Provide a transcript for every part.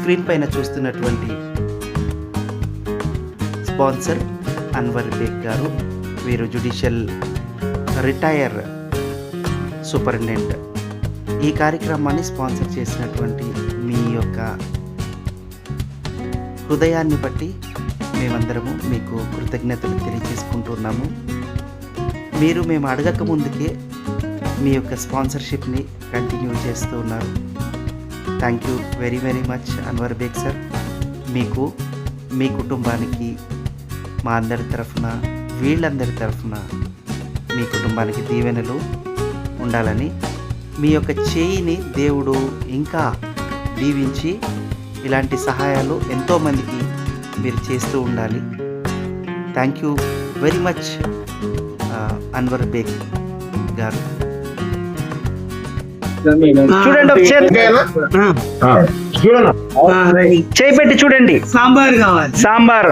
Screen పైన చూస్తున్నటువంటి sponsor Anwar Baig గారు. వీరు జ్యుడిషియల్ రిటైర్ సూపరింటెండెంట్. ఈ కార్యక్రమాన్ని స్పాన్సర్ చేసినటువంటి మీ యొక్క హృదయాన్ని బట్టి మేమందరము మీకు కృతజ్ఞతలు తెలియజేసుకుంటున్నాము. మేము అడగక ముందుకే మీ యొక్క స్పాన్సర్షిప్ని కంటిన్యూ చేస్తూ ఉన్నారు. Thank you very very much Anwar Baig sir. మీకు, మీ కుటుంబానికి మా అందరి తరఫున, వీళ్ళందరి తరఫున మీ కుటుంబానికి దీవెనలు ఉండాలని, మీ యొక్క చేయిని దేవుడు ఇంకా దీవించి ఇలాంటి సహాయాలు ఎంతోమందికి మీరు చేస్తూ ఉండాలి. Thank you very much Anwar Baig గారు. చూడండి, చేయి పెట్టి చూడండి. సాంబార్ కావాలి. సాంబార్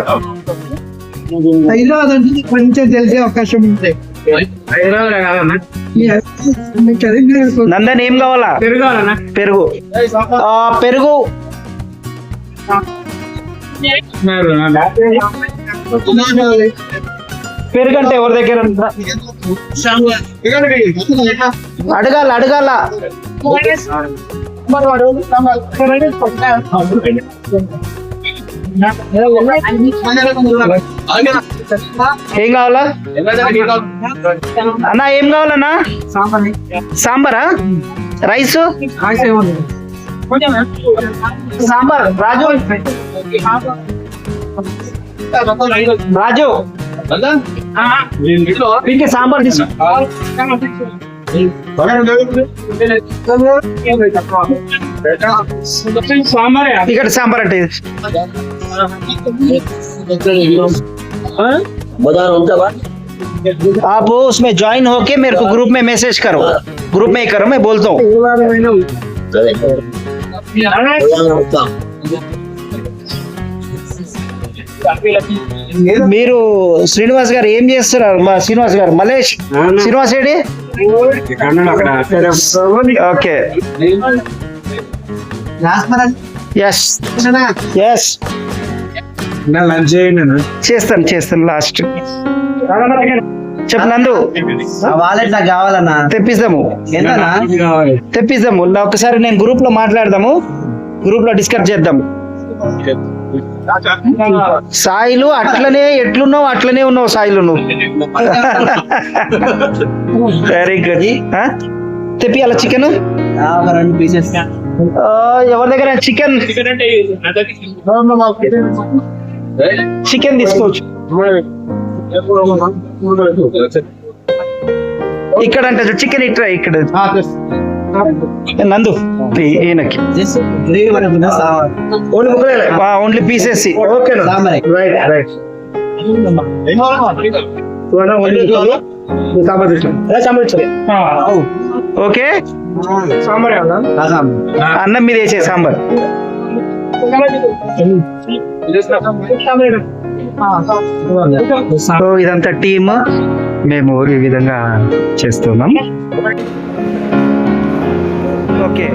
హైదరాబాద్ అంటే కొంచెం తెలిసే అవకాశం ఉంది. నందన్ ఏం కావాలా? పెరుగు. పెరుగు పెరుగు అంటే ఎవరి దగ్గర అడగాల ఏం కావాలా అన్నా? ఏం కావాలన్నా? సాంబారా? రైస్? సాంబార్. రాజు ఇంకే సాంబార్ తీసు. ఇక్కడ సాంబార్ అంటే आप उसमें ज्वाइन होके मेरे को ग्रुप में मैसेज करो. ग्रुप में ही करो, मैं बोलता हूँ. మీరు శ్రీనివాస్ గారు ఏం చేస్తున్నారు? మా శ్రీనివాస్ గారు, మలేష్ శ్రీనివాస్ ఏడి? ఓకే, చేస్తాను లాస్ట్. చెప్పు నందు. వాలెట్ నాకు కావాలన్నా. తెప్పిస్తాము. ఒకసారి నేను గ్రూప్ లో మాట్లాడదాము, గ్రూప్ లో డిస్కస్ చేద్దాము. సాయిలు అట్లనే ఎట్లున్నావు అట్లనే ఉన్నావు సాయిలు నువ్వు. Very good. తెప్పి అలా చికెన్ 2 పీసెస్. ఎవరి దగ్గర చికెన్ తీసుకోవచ్చు. ఇక్కడ అంటే చికెన్ ఇట్లా ఇక్కడ నందు ఈయనకి ఓన్లీ పీసెస్. ఓకే, అన్నం మీద వేసే సాంబార్. సో ఇదంతా టీమ్, మేము ఈ విధంగా చేస్తున్నాం. ఓకే,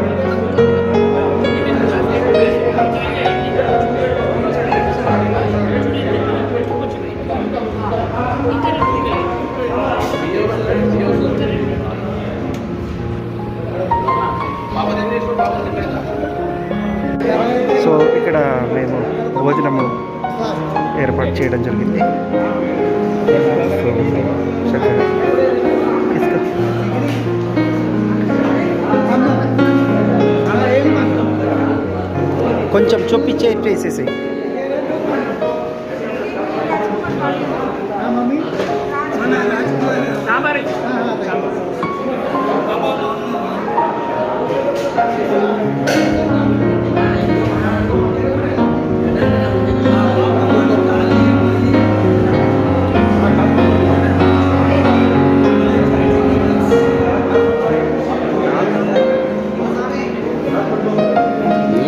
సో ఇక్కడ మేము భోజనము ఏర్పాటు చేయడం జరిగింది. సో చక్కగా కొంచెం చొప్పిచ్చే వేసేసి.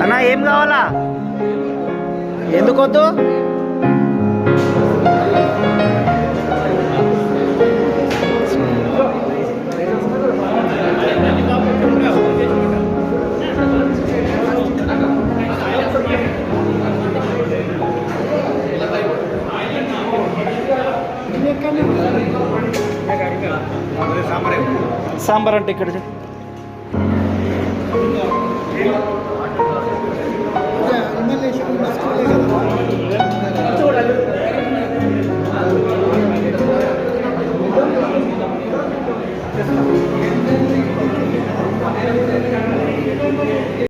అన్నా ఏం కావాలా? ఎందుకొద్దు? సాంబార్ అంటే ఇక్కడ చూడు.